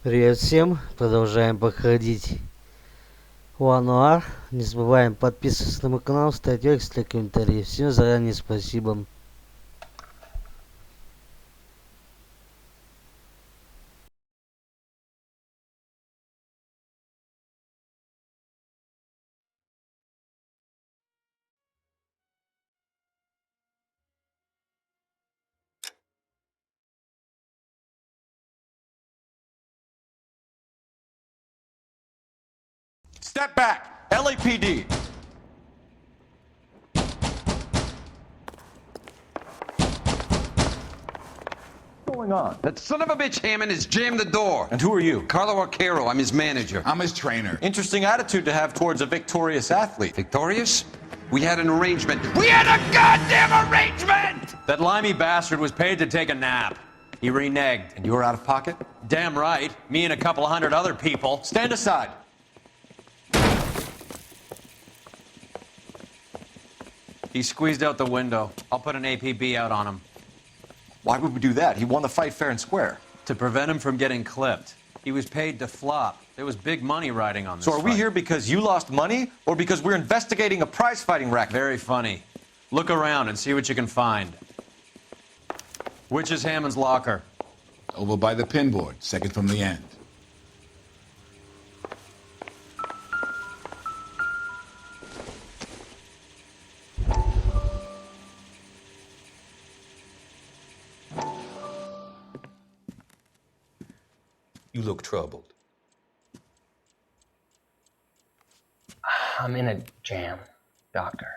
Привет всем! Продолжаем проходить One. Не забываем подписываться на мой канал, ставить лайк, ставить комментарии. Всем заранее спасибо. Step back! LAPD! What's going on? That son of a bitch Hammond has jammed the door. And who are you? Carlo Arcaro, I'm his manager. I'm his trainer. Interesting attitude to have towards a victorious athlete. Victorious? We had an arrangement. We had a goddamn arrangement! That limey bastard was paid to take a nap. He reneged. And you were out of pocket? Damn right. Me and a couple hundred other people. Stand aside. He squeezed out the window. I'll put an APB out on him. Why would we do that? He won the fight fair and square. To prevent him from getting clipped. He was paid to flop. There was big money riding on this So are we fight. here because you lost money or because we're investigating a prize fighting racket? Very funny. Look around and see what you can find. Which is Hammond's locker? Over by the pinboard, second from the end. You look troubled. I'm in a jam, Doctor.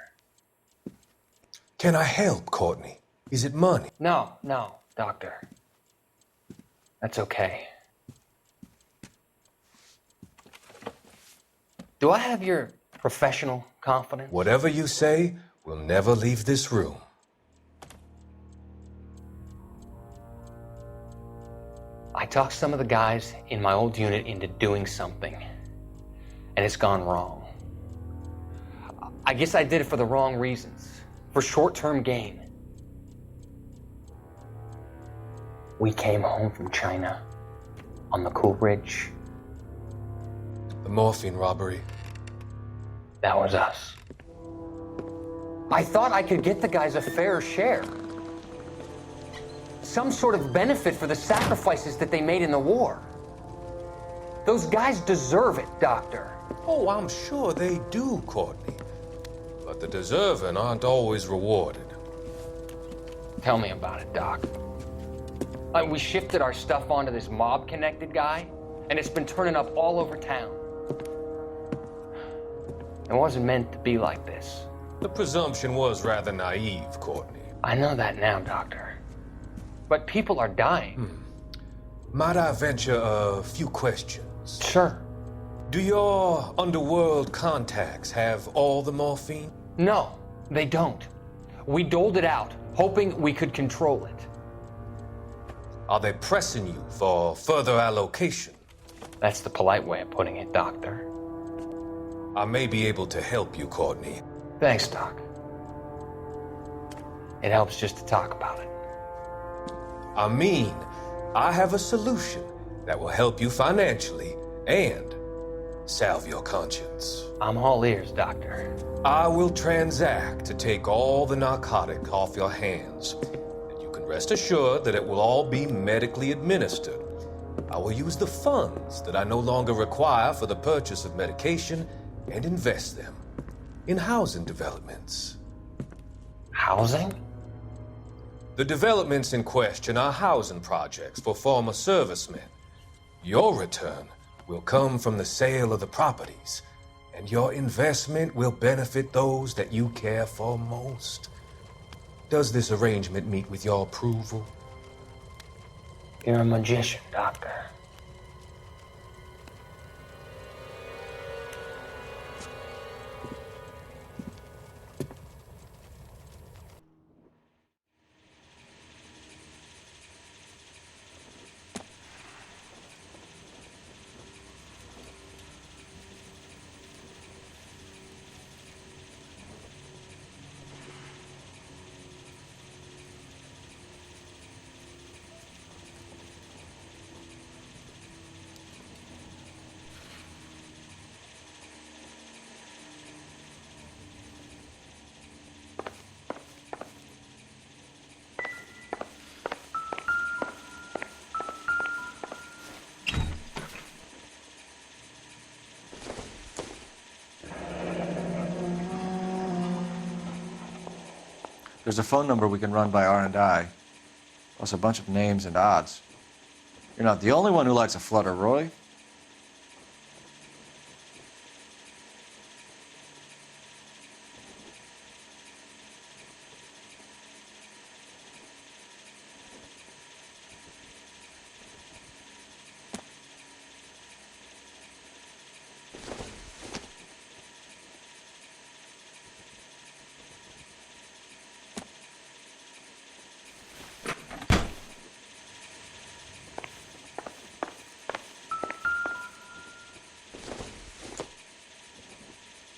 Can I help, Courtney? Is it money? No, Doctor. That's okay. Do I have your professional confidence? Whatever you say, we'll never leave this room. I talked some of the guys in my old unit into doing something, and it's gone wrong. I guess I did it for the wrong reasons, for short-term gain. We came home from China on the Coolidge. The morphine robbery. That was us. I thought I could get the guys a fair share. Some sort of benefit for the sacrifices that they made in the war. Those guys deserve it, Doctor. Oh, I'm sure they do, Courtney. But the deserving aren't always rewarded. Tell me about it, Doc. We shifted our stuff onto this mob-connected guy, and it's been turning up all over town. It wasn't meant to be like this. The presumption was rather naive, Courtney. I know that now, Doctor. But people are dying. Might I venture a few questions? Sure. Do your underworld contacts have all the morphine? No, they don't. We doled it out, hoping we could control it. Are they pressing you for further allocation? That's the polite way of putting it, Doctor. I may be able to help you, Courtney. Thanks, Doc. It helps just to talk about it. I mean, I have a solution that will help you financially and salve your conscience. I'm all ears, Doctor. I will transact to take all the narcotic off your hands, and you can rest assured that it will all be medically administered. I will use the funds that I no longer require for the purchase of medication and invest them in housing developments. Housing? The developments in question are housing projects for former servicemen. Your return will come from the sale of the properties, and your investment will benefit those that you care for most. Does this arrangement meet with your approval? You're a magician, Doctor. There's a phone number we can run by R&I, plus a bunch of names and odds. You're not the only one who likes a flutter, Roy.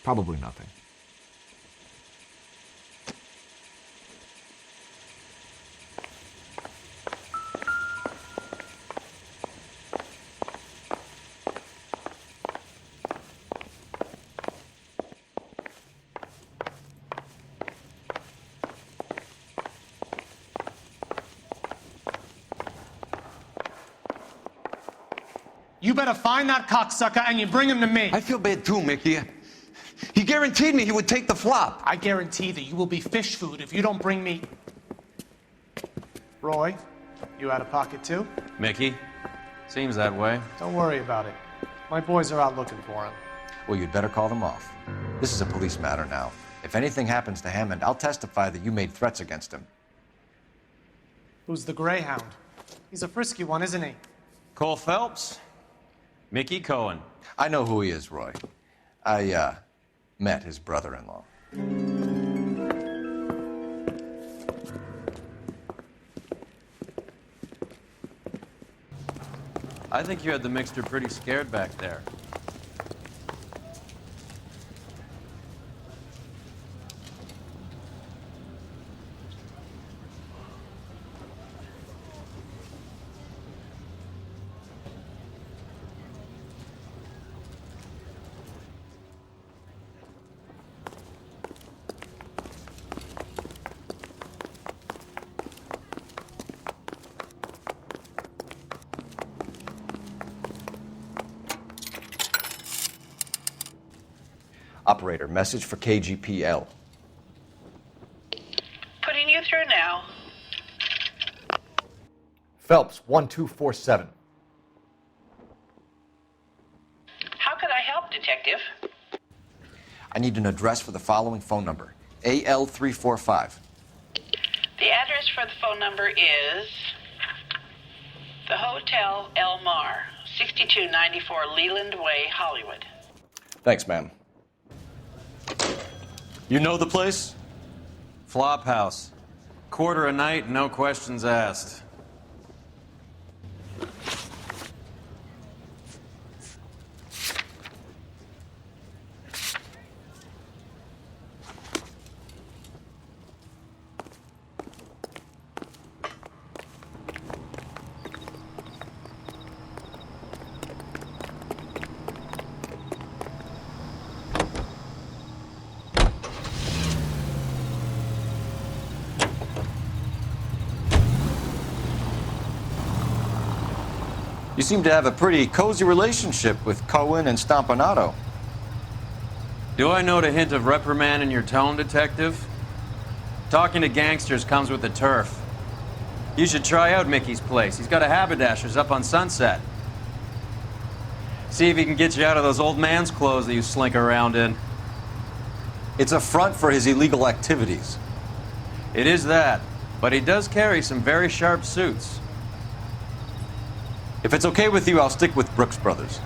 Probably nothing. You better find that cocksucker and you bring him to me. I feel bad too, Mickey. He guaranteed me he would take the flop. I guarantee that you will be fish food if you don't bring me... Roy, you out of pocket too? Mickey? Seems that way. Don't worry about it. My boys are out looking for him. Well, you'd better call them off. This is a police matter now. If anything happens to Hammond, I'll testify that you made threats against him. Who's the Greyhound? He's a frisky one, isn't he? Cole Phelps? Mickey Cohen. I know who he is, Roy. I, met his brother-in-law. I think you had the mixture pretty scared back there. Operator, message for KGPL. Putting you through now. Phelps, 1247. How could I help, Detective? I need an address for the following phone number. AL345. The address for the phone number is the Hotel El Mar, 6294 Leland Way, Hollywood. Thanks, ma'am. You know the place? Flop House. Quarter a night, no questions asked. You seem to have a pretty cozy relationship with Cohen and Stompanato. Do I note a hint of reprimand in your tone, Detective? Talking to gangsters comes with the turf. You should try out Mickey's place. He's got a haberdasher's up on Sunset. See if he can get you out of those old man's clothes that you slink around in. It's a front for his illegal activities. It is that, but he does carry some very sharp suits. If it's okay with you, I'll stick with Brooks Brothers.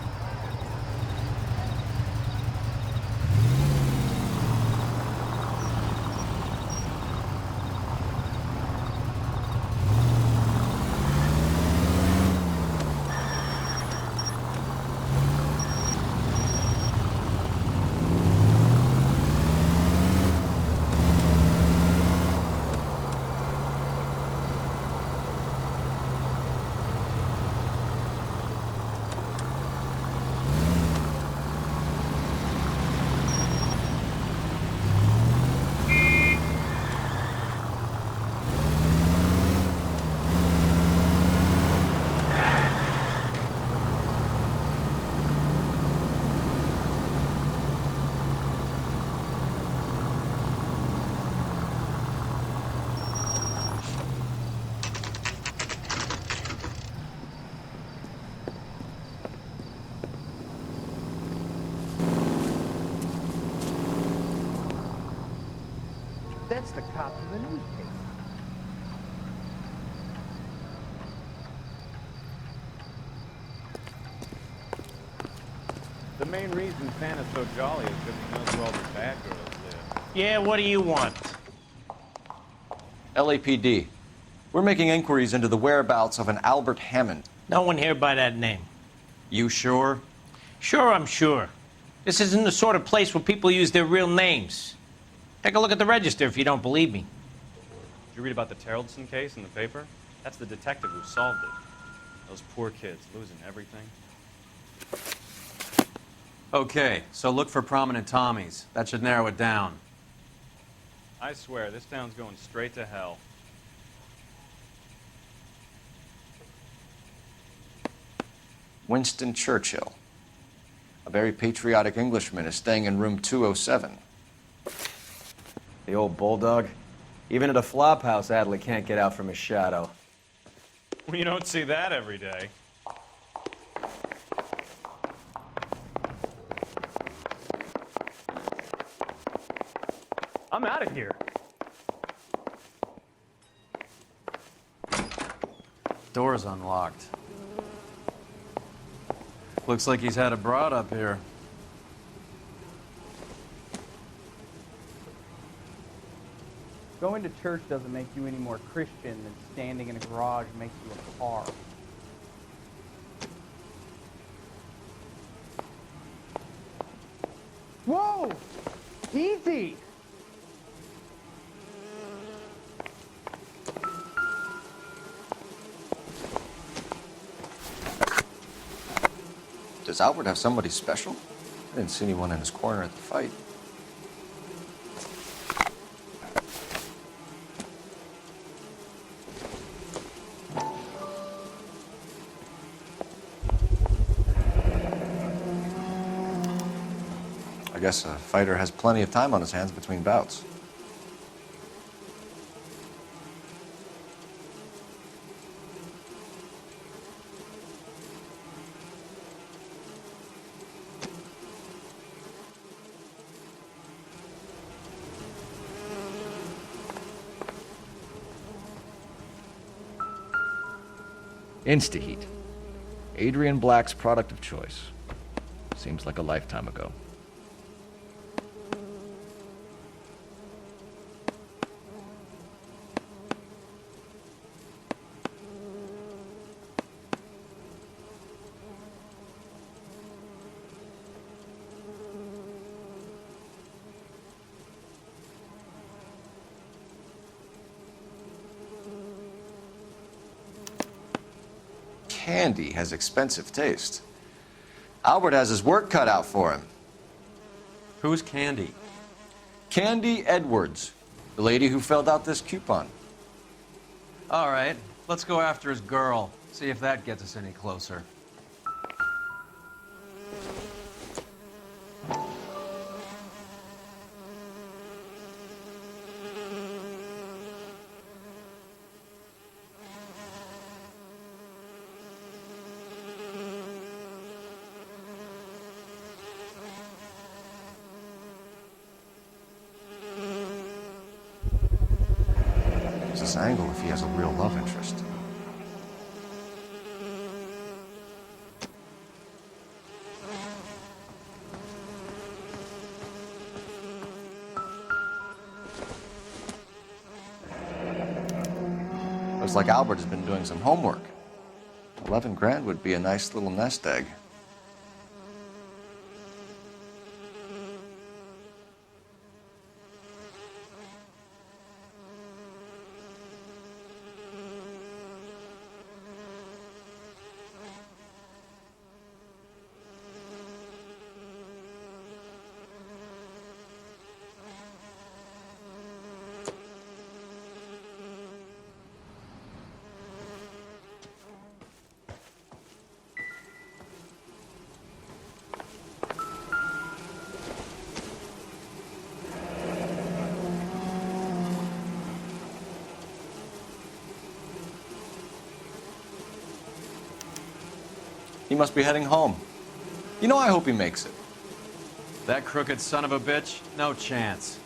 It's the cop from the newspaper. The main reason Santa's so jolly is because he knows where all the bad girls live. Yeah, what do you want? LAPD. We're making inquiries into the whereabouts of an Albert Hammond. No one here by that name. You sure? Sure, I'm sure. This isn't the sort of place where people use their real names. Take a look at the register if you don't believe me. Did you read about the Terrellson case in the paper? That's the detective who solved it. Those poor kids losing everything. Okay, so look for prominent Tommies. That should narrow it down. I swear, this town's going straight to hell. Winston Churchill. A very patriotic Englishman is staying in room 207. The old bulldog. Even at a flop house, Adley can't get out from his shadow. Well, you don't see that every day. I'm out of here. Door's unlocked. Looks like he's had a broad up here. Going to church doesn't make you any more Christian than standing in a garage makes you a car. Whoa! Easy! Does Albert have somebody special? I didn't see anyone in his corner at the fight. I guess a fighter has plenty of time on his hands between bouts. Instaheat. Adrian Black's product of choice. Seems like a lifetime ago. Candy has expensive taste. Albert has his work cut out for him. Who's Candy? Candy Edwards, the lady who filled out this coupon. All right, let's go after his girl. See if that gets us any closer. This angle if he has a real love interest. Looks like Albert has been doing some homework. 11 grand would be a nice little nest egg. He must be heading home. You know, I hope he makes it. That crooked son of a bitch? No chance.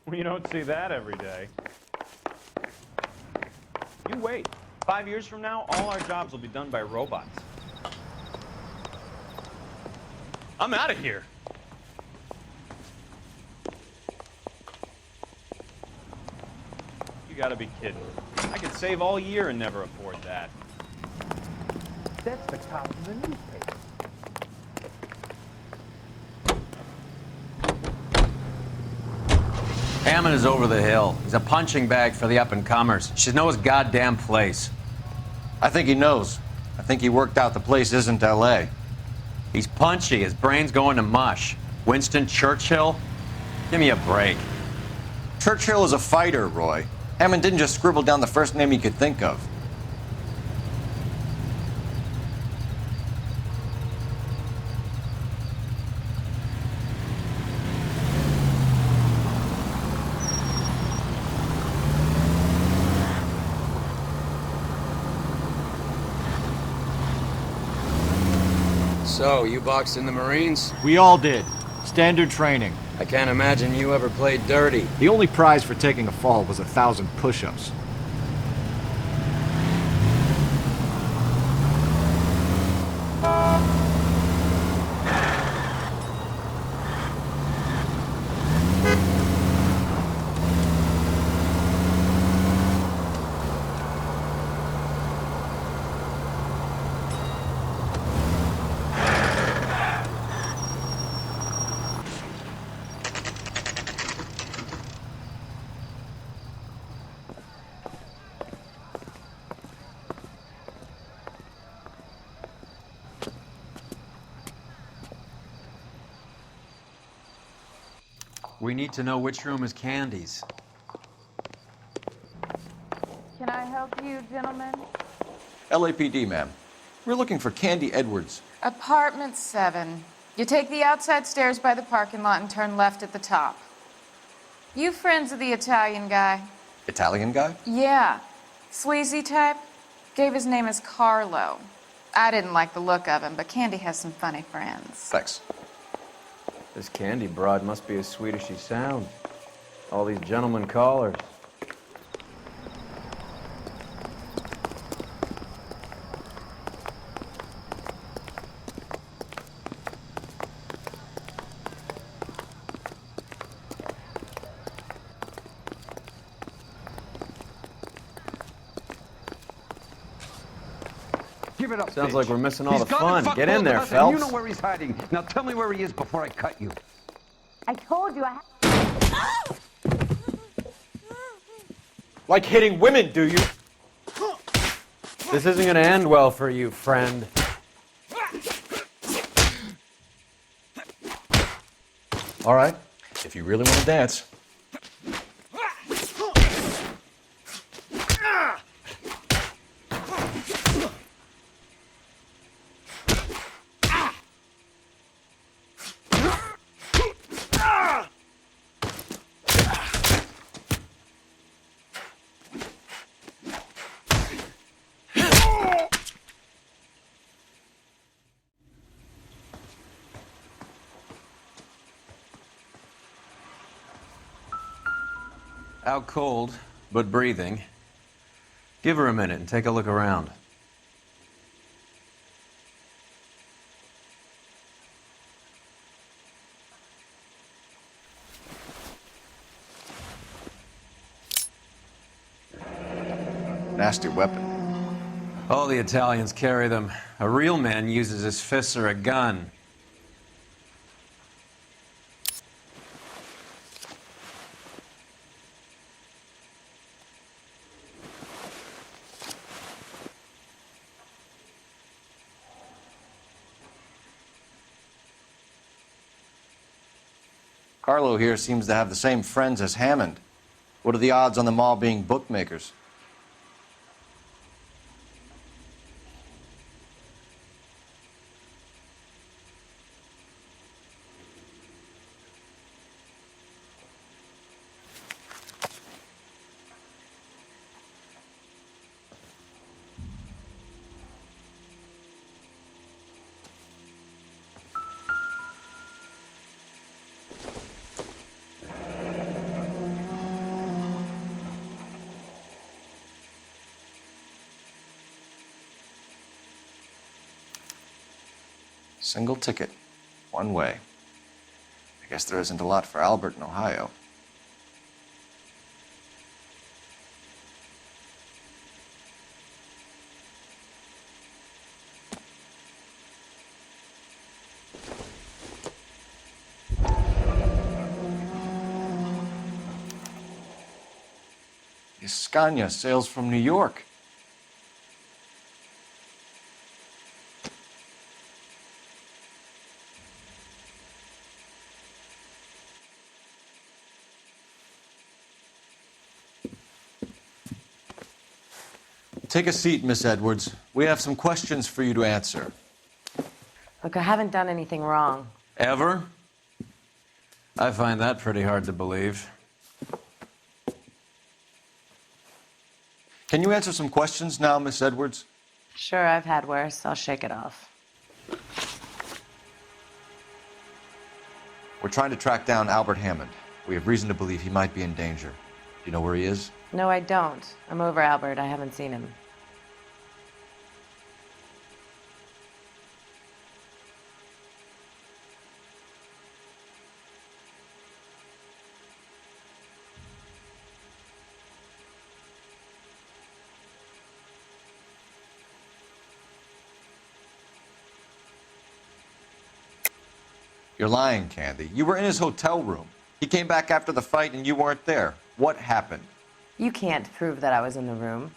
Well, you don't see that every day. You wait. 5 years from now, all our jobs will be done by robots. I'm out of here. You gotta be kidding. I could save all year and never afford that. That's the cop in the newspaper. Hammond is over the hill. He's a punching bag for the up-and-comers. He should know his goddamn place. I think he knows. I think he worked out the place isn't L.A. He's punchy. His brain's going to mush. Winston Churchill? Give me a break. Churchill is a fighter, Roy. Hammond didn't just scribble down the first name he could think of. So, you boxed in the Marines? We all did. Standard training. I can't imagine you ever played dirty. The only prize for taking a fall was 1,000 push-ups. We need to know which room is Candy's. Can I help you, gentlemen? LAPD, ma'am. We're looking for Candy Edwards. Apartment 7. You take the outside stairs by the parking lot and turn left at the top. You friends of the Italian guy? Italian guy? Yeah. Sleazy type? Gave his name as Carlo. I didn't like the look of him, but Candy has some funny friends. Thanks. This Candy broad must be as sweet as she sounds. All these gentlemen callers. Give it up, Sounds bitch. like we're missing all He's the gone fun. and fucked Get in both there, of us, and You Phelps. know where he's hiding. Now tell me where he is before I cut you. I told you I Like hitting women, do you? This isn't gonna end well for you, friend. All right, if you really want to dance. Out cold, but breathing. Give her a minute and take a look around. Nasty weapon. Oh, the Italians carry them. A real man uses his fists or a gun. Carlo here seems to have the same friends as Hammond. What are the odds on them all being bookmakers? Single ticket. One way. I guess there isn't a lot for Albert in Ohio. Scania sails from New York. Take a seat, Miss Edwards. We have some questions for you to answer. Look, I haven't done anything wrong. Ever? I find that pretty hard to believe. Can you answer some questions now, Miss Edwards? Sure, I've had worse. I'll shake it off. We're trying to track down Albert Hammond. We have reason to believe he might be in danger. Do you know where he is? No, I don't. I'm over Albert. I haven't seen him. You're lying, Candy. You were in his hotel room. He came back after the fight and you weren't there. What happened? You can't prove that I was in the room.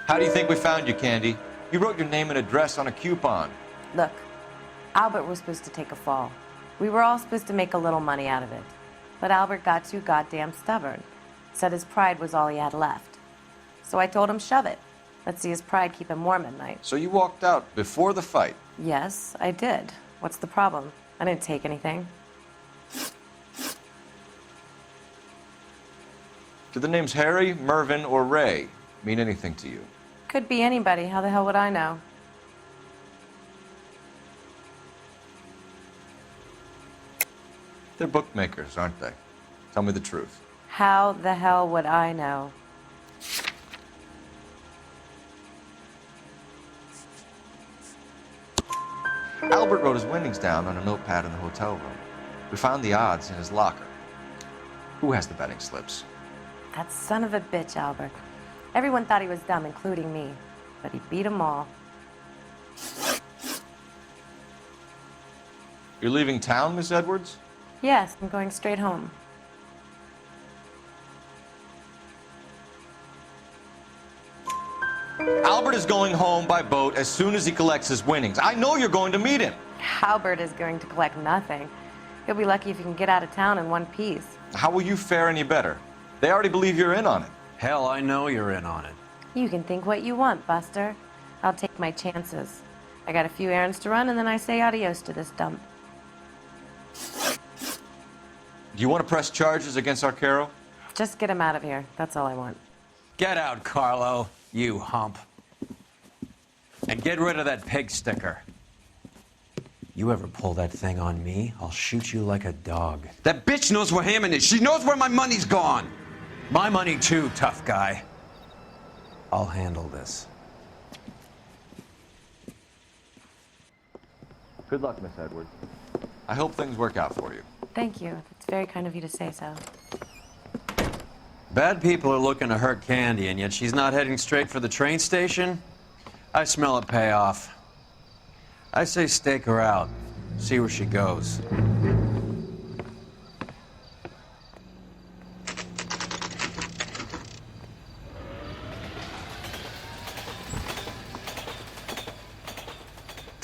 How do you think we found you, Candy? You wrote your name and address on a coupon. Look, Albert was supposed to take a fall. We were all supposed to make a little money out of it. But Albert got too goddamn stubborn. Said his pride was all he had left. So I told him, shove it. Let's see his pride keep him warm at night. So you walked out before the fight? Yes, I did. What's the problem? I didn't take anything. Do the names Harry, Mervyn, or Ray mean anything to you? Could be anybody. How the hell would I know? They're bookmakers, aren't they? Tell me the truth. How the hell would I know? Albert wrote his winnings down on a notepad in the hotel room. We found the odds in his locker. Who has the betting slips? That son of a bitch, Albert. Everyone thought he was dumb, including me. But he beat them all. You're leaving town, Miss Edwards? Yes, I'm going straight home. Albert is going home by boat as soon as he collects his winnings. I know you're going to meet him. Albert is going to collect nothing. He'll be lucky if he can get out of town in one piece. How will you fare any better? They already believe you're in on it. Hell, I know you're in on it. You can think what you want, Buster. I'll take my chances. I got a few errands to run, and then I say adios to this dump. Do you want to press charges against Arcaro? Just get him out of here. That's all I want. Get out, Carlo, you hump. And get rid of that pig sticker. You ever pull that thing on me, I'll shoot you like a dog. That bitch knows where Hammond is. She knows where my money's gone. My money too, tough guy. I'll handle this. Good luck, Miss Edwards. I hope things work out for you. Thank you. It's very kind of you to say so. Bad people are looking to hurt Candy, and yet she's not heading straight for the train station? I smell a payoff. I say stake her out. See where she goes.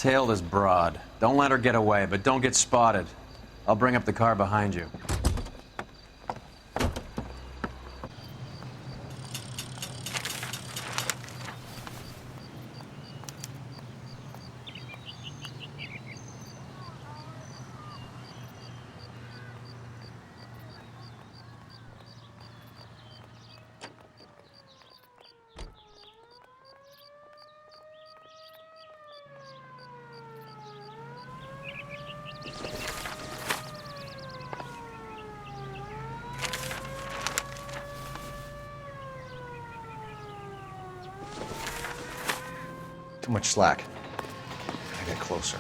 Tail this broad. Don't let her get away, but don't get spotted. I'll bring up the car behind you. Too much slack. I get closer.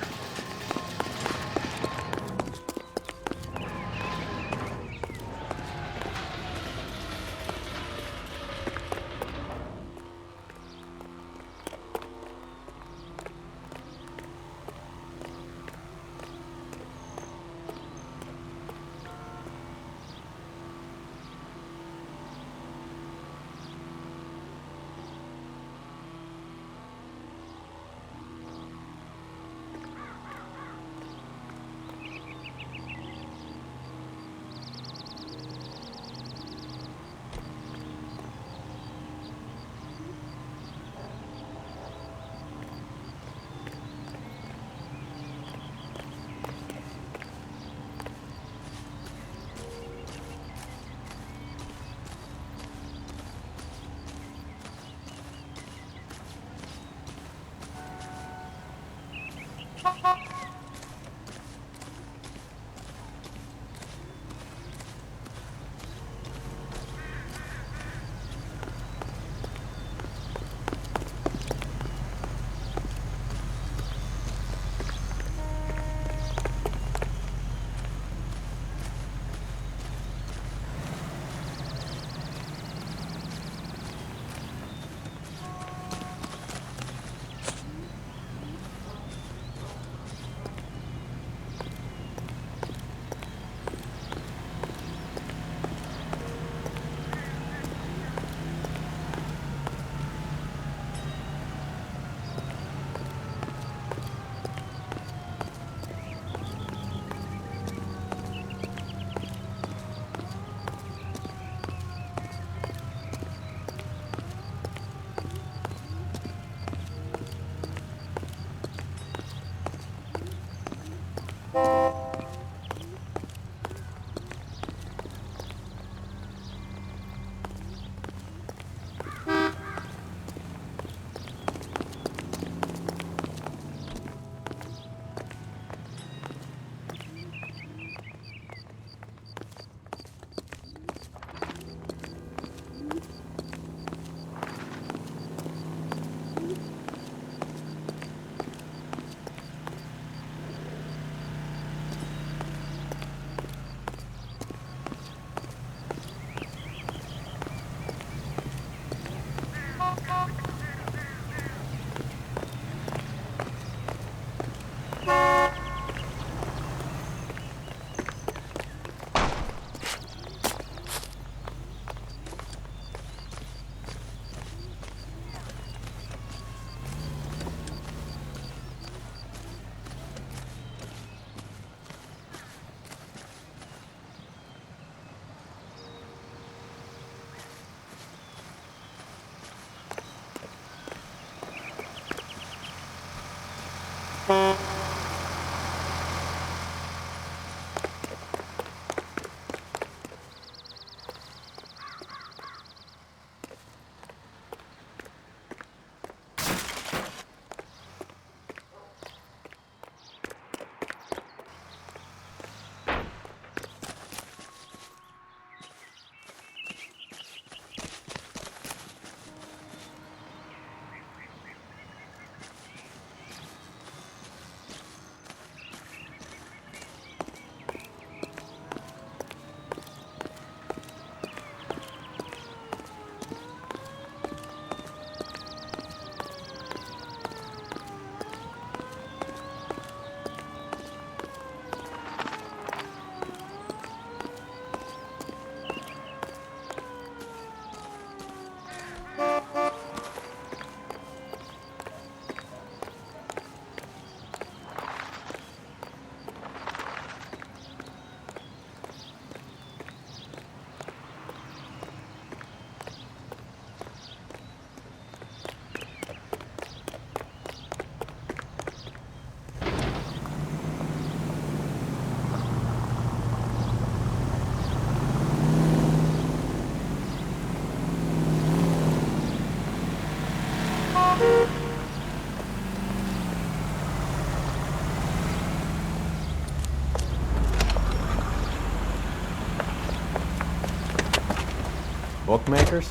Bookmakers?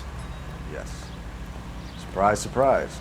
Yes. Surprise, surprise.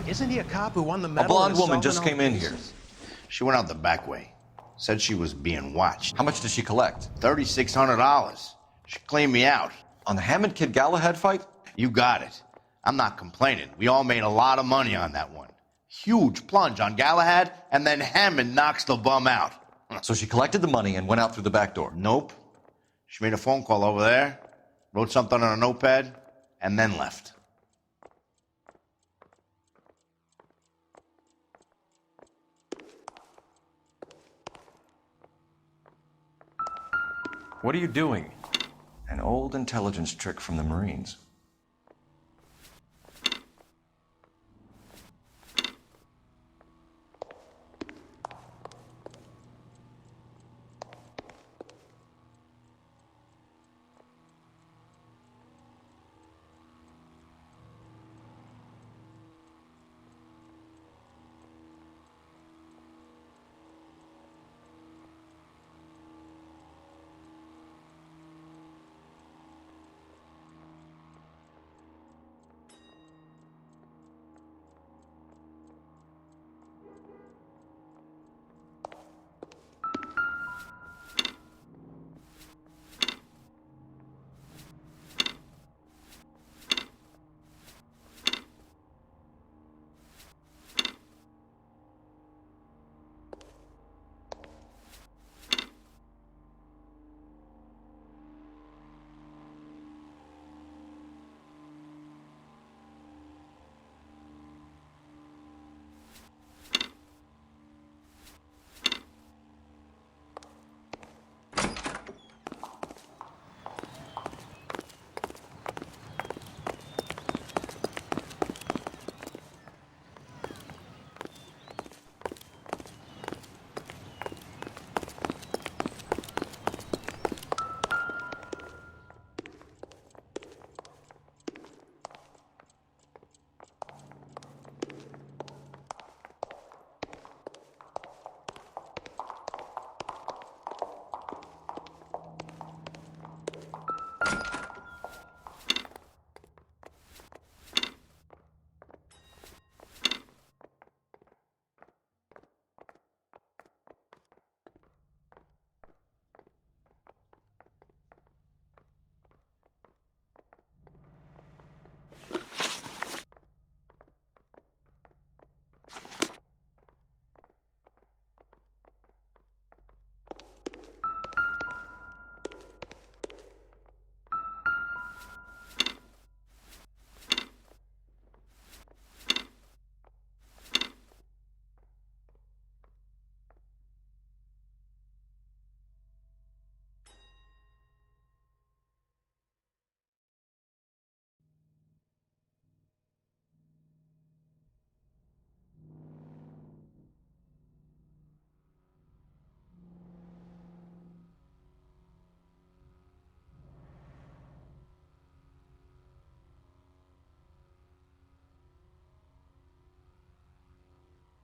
Isn't he a cop who won the A medal? blonde in woman just assaulting came all in here. cases? She went out the back way. Said she was being watched. How much did she collect? $3,600. She cleaned me out. On the Hammond Kid Galahad fight? You got it. I'm not complaining. We all made a lot of money on that one. Huge plunge on Galahad, and then Hammond knocks the bum out. So she collected the money and went out through the back door? Nope. She made a phone call over there, wrote something on a notepad, and then left. What are you doing? An old intelligence trick from the Marines.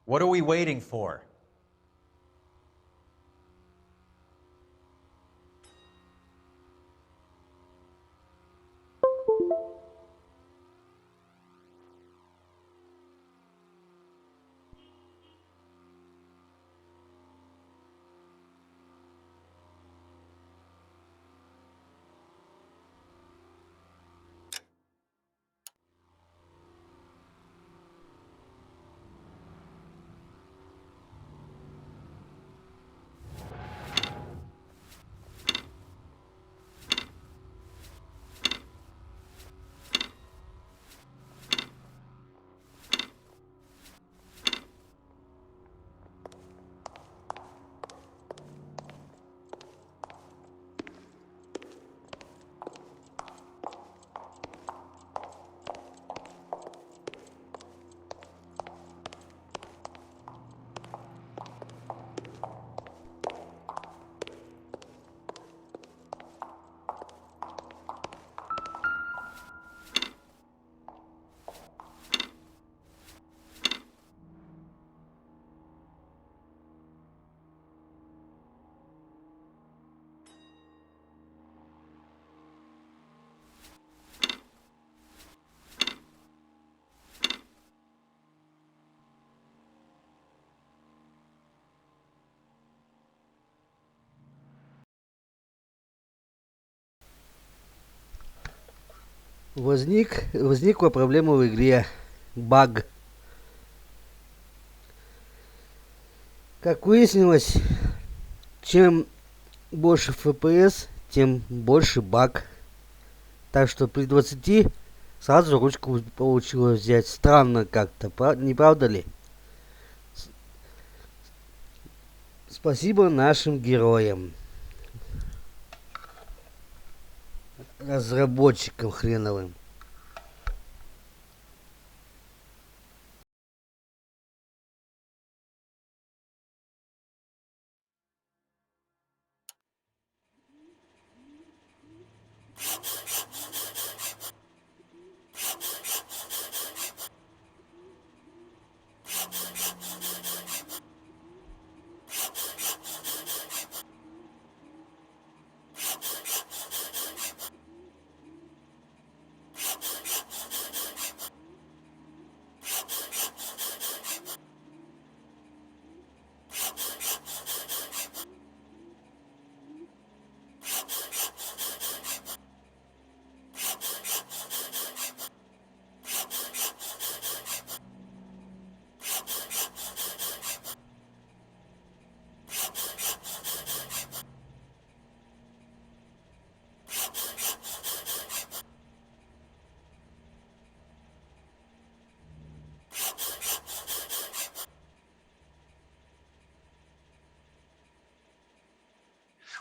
What are we waiting for? Возникла проблема в игре. Баг. Как выяснилось, чем больше FPS, тем больше баг. Так что при 20 сразу ручку получилось взять. Странно как-то, не правда ли? Спасибо нашим героям. Разработчикам хреновым.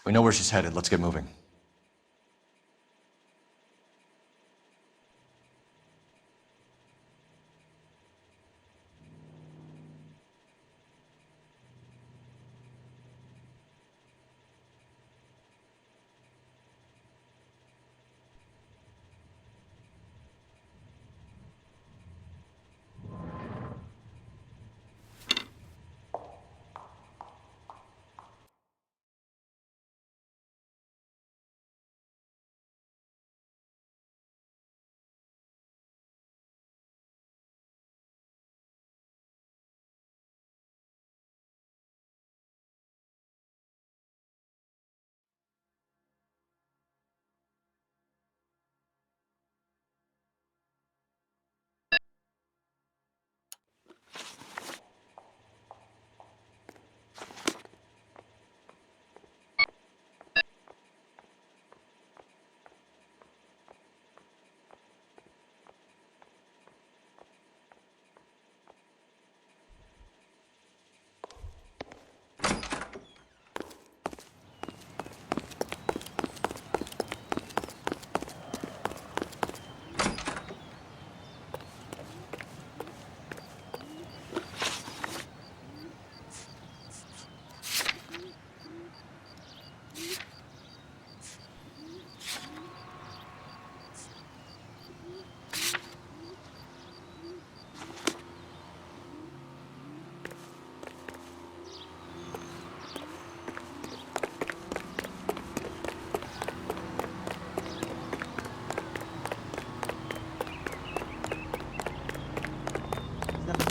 We know where she's headed. Let's get moving.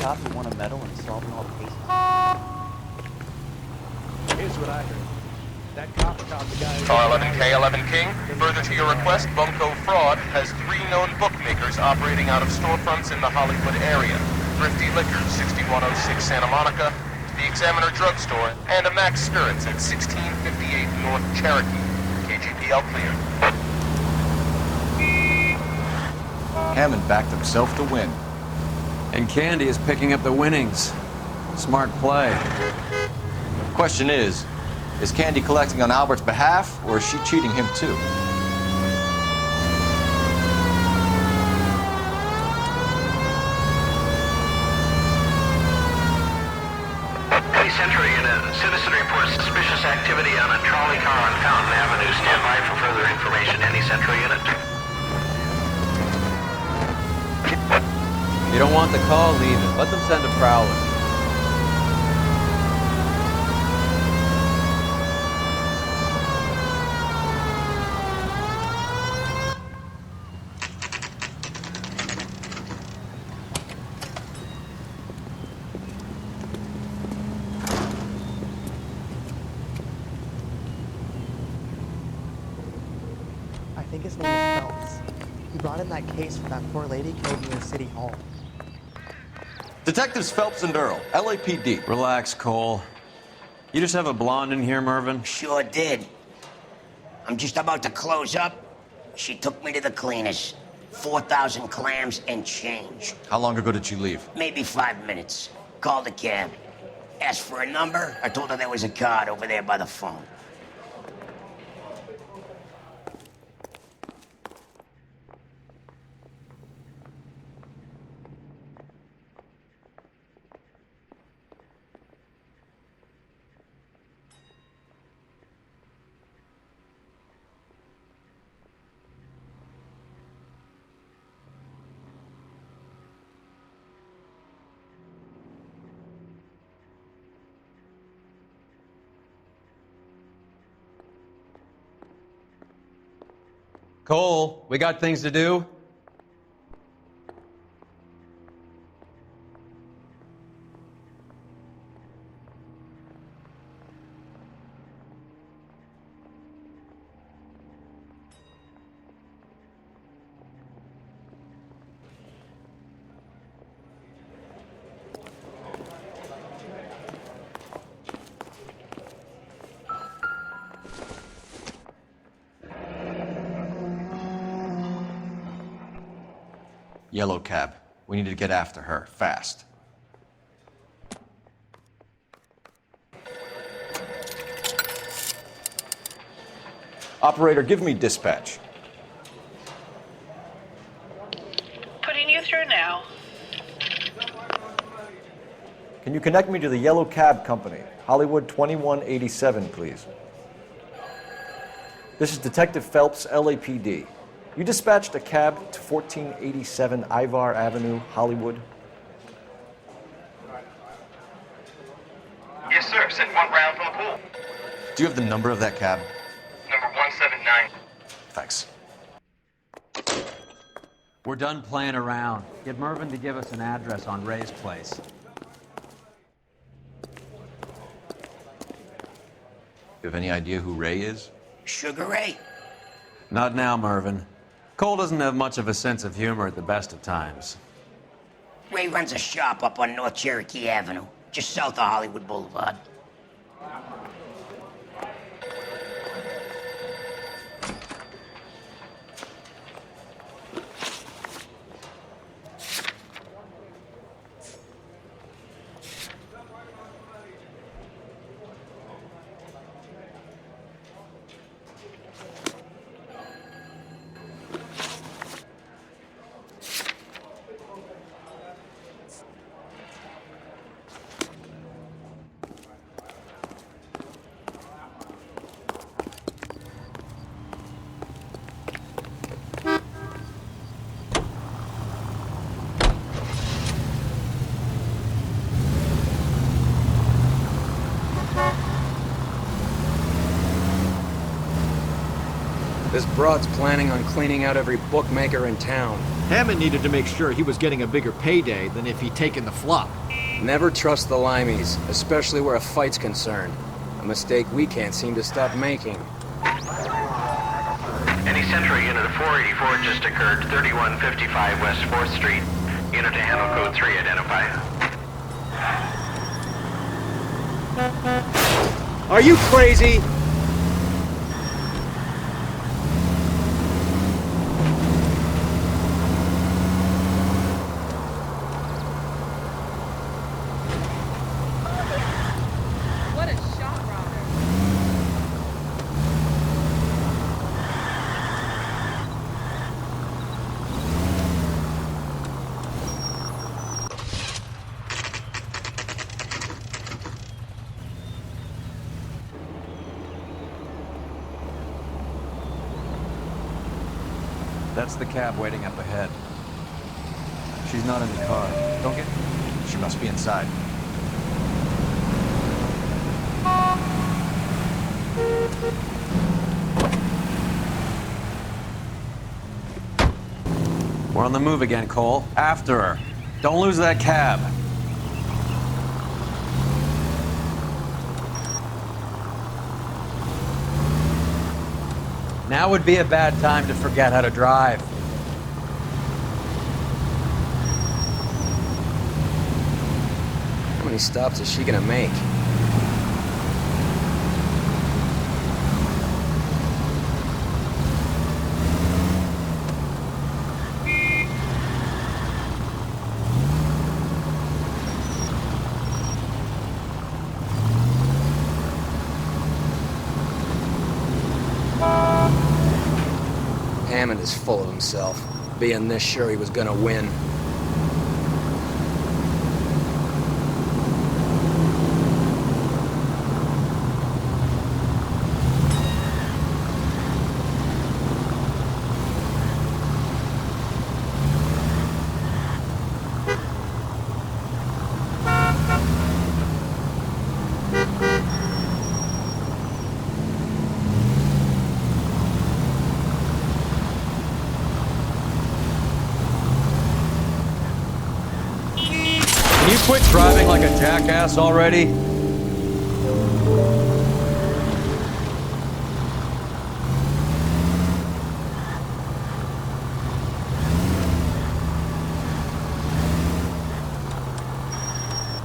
Cop who won a medal in solving all the cases? Here's what I heard. That cop caught the guy... R11K, 11 King. Further to your request, Bunko Fraud has 3 known bookmakers operating out of storefronts in the Hollywood area. Thrifty Liquors, 6106 Santa Monica, the Examiner Drugstore, and a Max Spirits at 1658 North Cherokee. KGPL clear. Hammond backed himself to win. And Candy is picking up the winnings. Smart play. Question is Candy collecting on Albert's behalf, or is she cheating him too? Hey, Century Unit. Citizen reports suspicious activity on a trolley car on Fountain Avenue. Stand by for further information. Any Century Unit? You don't want the call, leave it. Let them send a prowler. I think his name is Phelps. He brought in that case for that poor lady killed near City Hall. Detectives Phelps and Earl, LAPD. Relax, Cole. You just have a blonde in here, Mervyn? Sure did. I'm just about to close up. She took me to the cleaners. 4,000 clams and change. How long ago did you leave? Maybe 5 minutes. Called a cab. Asked for a number. I told her there was a card over there by the phone. Cole, we got things to do. Yellow cab. We need to get after her, fast. Operator, give me dispatch. Putting you through now. Can you connect me to the Yellow Cab Company? Hollywood 2187, please. This is Detective Phelps, LAPD. You dispatched a cab to 1487 Ivar Avenue, Hollywood. Yes, sir. Sent one round from the pool. Do you have the number of that cab? Number 179. Thanks. We're done playing around. Get Mervyn to give us an address on Ray's place. You have any idea who Ray is? Sugar Ray? Not now, Mervyn. Cole doesn't have much of a sense of humor at the best of times. Ray runs a shop up on North Cherokee Avenue, just south of Hollywood Boulevard. This broad's planning on cleaning out every bookmaker in town. Hammond needed to make sure he was getting a bigger payday than if he'd taken the flop. Never trust the Limeys, especially where a fight's concerned. A mistake we can't seem to stop making. Any Central unit of 484 just occurred, 3155 West 4th Street. Unit to handle code 3 identify. Are you crazy? What a shot robber. That's the cab waiting up ahead. She's not in the car. Don't get... She must be inside. We're on the move again, Cole. After her. Don't lose that cab. Now would be a bad time to forget how to drive. stops is she gonna make? Hammond is full of himself, being this sure he was gonna win. Can you quit driving like a jackass already?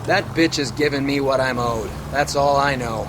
That bitch is giving me what I'm owed. That's all I know.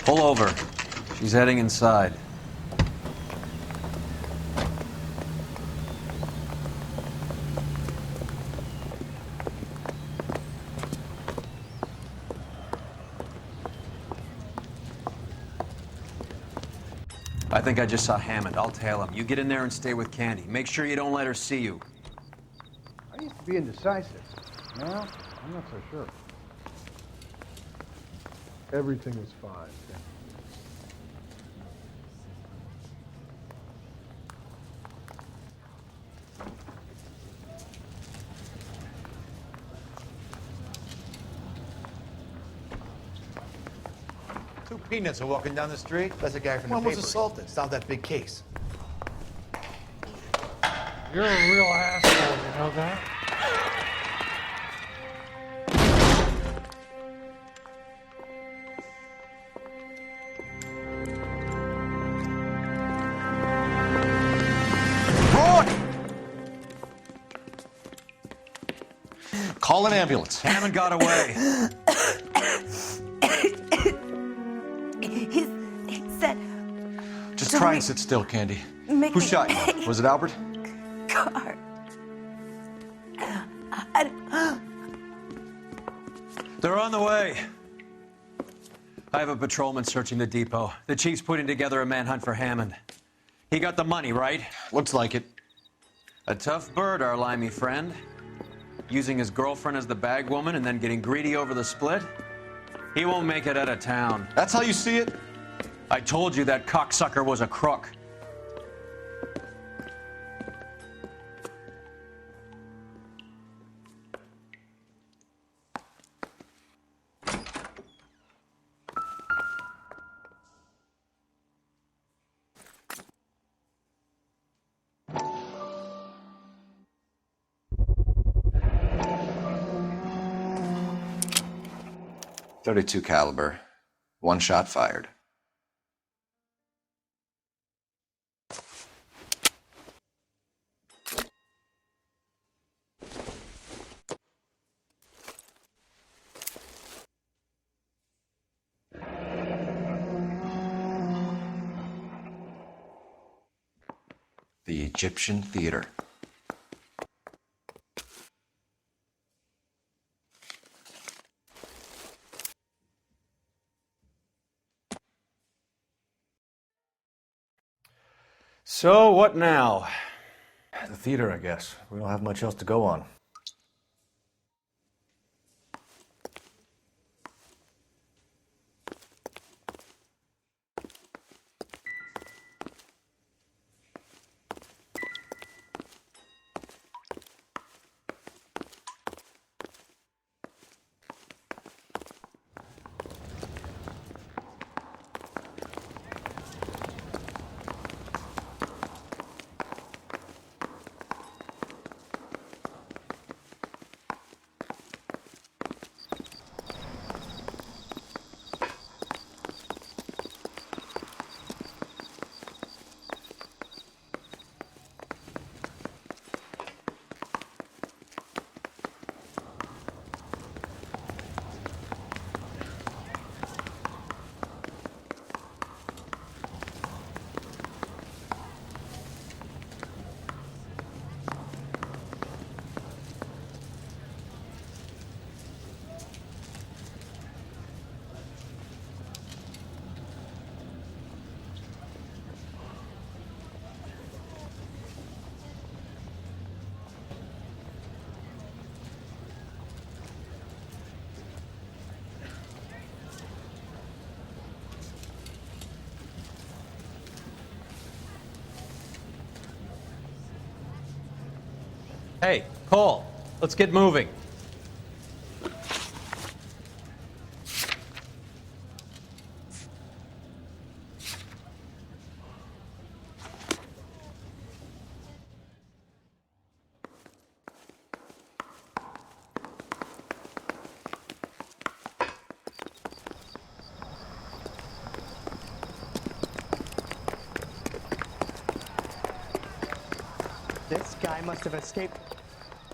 Pull over. She's heading inside. I think I just saw Hammond. I'll tail him. You get in there and stay with Candy. Make sure you don't let her see you. I used to be indecisive. Now, I'm not so sure. Everything was fine. Two peanuts are walking down the street. That's a guy from the paper. One was assaulted. It's not that big case. You're a real asshole, you know that? Call an ambulance. Hammond got away. He said... Just try and sit still, Candy. Who shot you? Was it Albert? Car. They're on the way. I have a patrolman searching the depot. The chief's putting together a manhunt for Hammond. He got the money, right? Looks like it. A tough bird, our limey friend. Using his girlfriend as the bag woman and then getting greedy over the split. He won't make it out of town. That's how you see it? I told you that cocksucker was a crook. .32 caliber. One shot fired. The Egyptian Theater. So, what now? The theater, I guess. We don't have much else to go on. Hey, Cole, let's get moving. This guy must have escaped.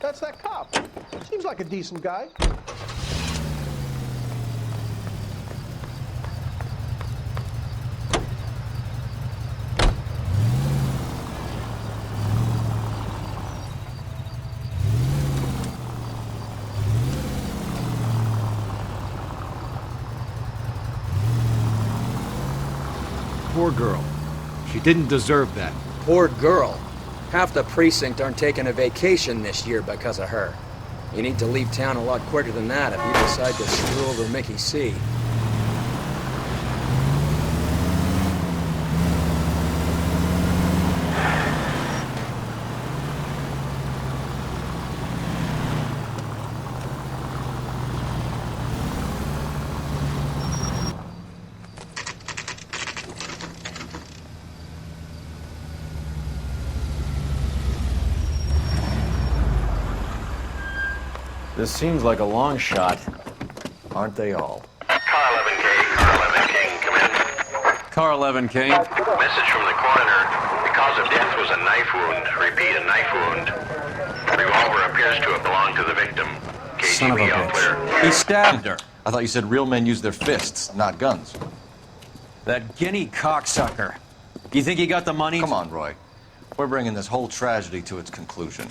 That's that cop. Seems like a decent guy. Poor girl. She didn't deserve that. Poor girl. Half the precinct aren't taking a vacation this year because of her. You need to leave town a lot quicker than that if you decide to screw over Mickey C. This seems like a long shot. Aren't they all? Car 11K, Car 11K, come in. Car 11K. Message from the coroner. The cause of death was a knife wound. Repeat, a knife wound. Revolver appears to have belonged to the victim. Son of a KGB all clear. bitch. He stabbed her. I thought you said real men use their fists, not guns. That guinea cocksucker. You think he got the money? Come on, Roy. We're bringing this whole tragedy to its conclusion.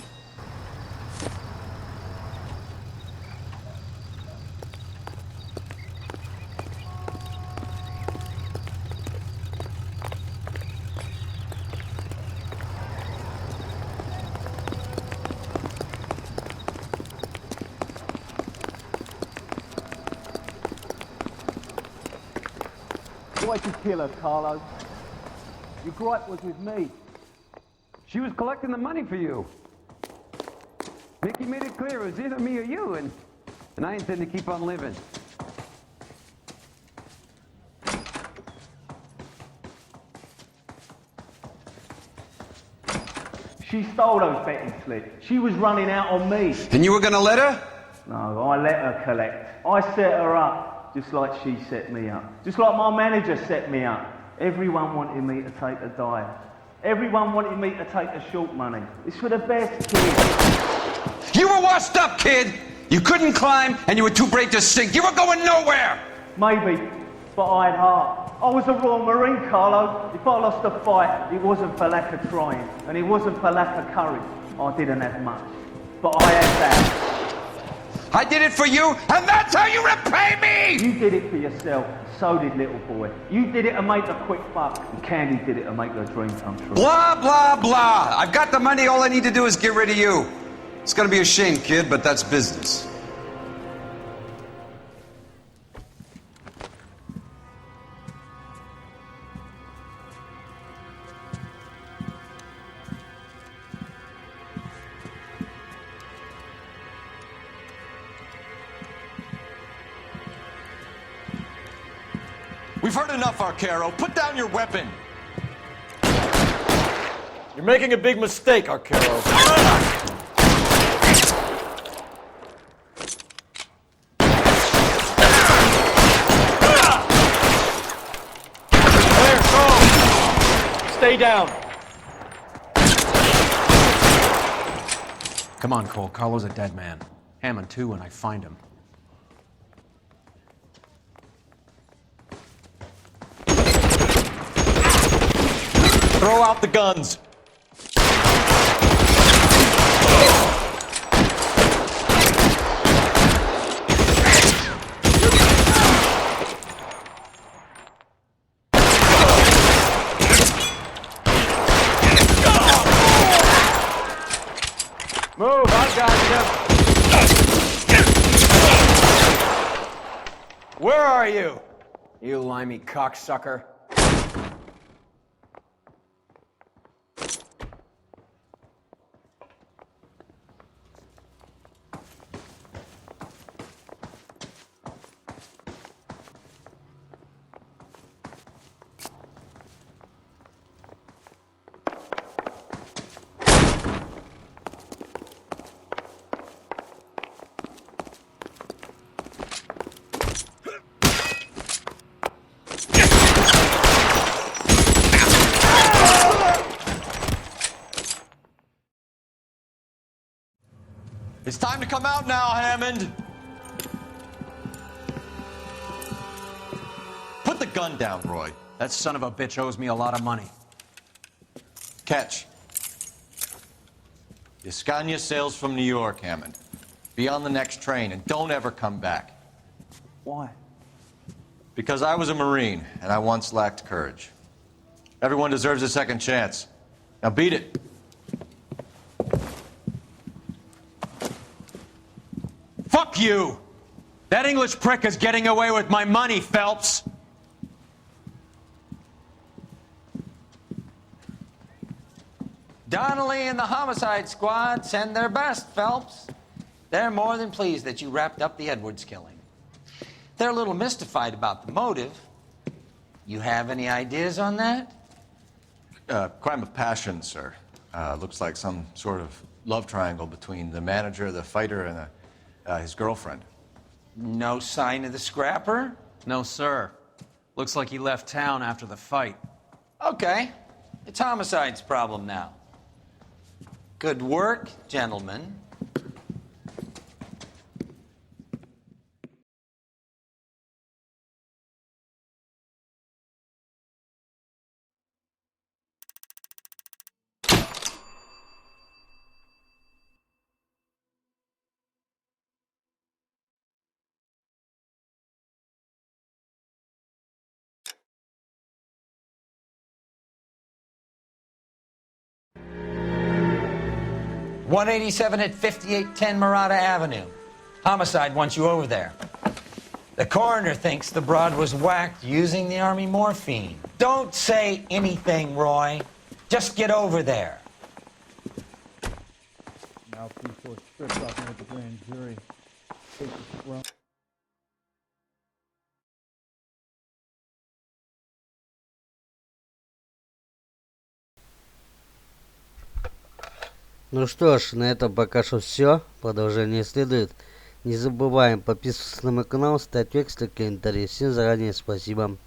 Why'd you kill her, Carlo? Your gripe was with me. She was collecting the money for you. Mickey made it clear it was either me or you, and I intend to keep on living. She stole those betting slips. She was running out on me. And you were gonna let her? No, I let her collect. I set her up, just like she set me up. Just like my manager set me up. Everyone wanted me to take a dive. Everyone wanted me to take the short money. It's for the best, kid. You were washed up, kid! You couldn't climb, and you were too brave to sink. You were going nowhere! Maybe, but I had heart. I was a Royal Marine, Carlo. If I lost a fight, it wasn't for lack of trying, and it wasn't for lack of courage. I didn't have much, but I had that. I did it for you, and that's how you repay me! You did it for yourself, so did little boy. You did it to make a quick buck, and Candy did it to make her dream come true. Blah, blah, blah. I've got the money, all I need to do is get rid of you. It's gonna be a shame, kid, but that's business. We've heard enough, Arcaro. Put down your weapon. You're making a big mistake, Arcaro. There, go! Stay down. Come on, Cole. Carlo's a dead man. Hammond, too, when I find him. Throw out the guns. Move, I got you. Where are you? You limey cocksucker. It's time to come out now, Hammond. Put the gun down, Roy. That son of a bitch owes me a lot of money. Catch. Escania sails from New York, Hammond. Be on the next train and don't ever come back. Why? Because I was a Marine and I once lacked courage. Everyone deserves a second chance. Now beat it. Fuck you! That English prick is getting away with my money, Phelps! Donnelly and the homicide squad send their best, Phelps. They're more than pleased that you wrapped up the Edwards killing. They're a little mystified about the motive. You have any ideas on that? Crime of passion, sir. Looks like some sort of love triangle between the manager, the fighter, and his girlfriend. No sign of the scrapper? No, sir. Looks like he left town after the fight. Okay. It's homicide's problem now. Good work, gentlemen. .187 at 5810 Murata Avenue. Homicide wants you over there. The coroner thinks the broad was whacked using the Army morphine. Don't say anything, Roy. Just get over there. Now, P4 stripped off with the grand jury. Take the throne. Ну что ж, на этом пока что все. Продолжение следует. Не забываем подписываться на мой канал, ставить лайк, комментарии. Всем заранее спасибо.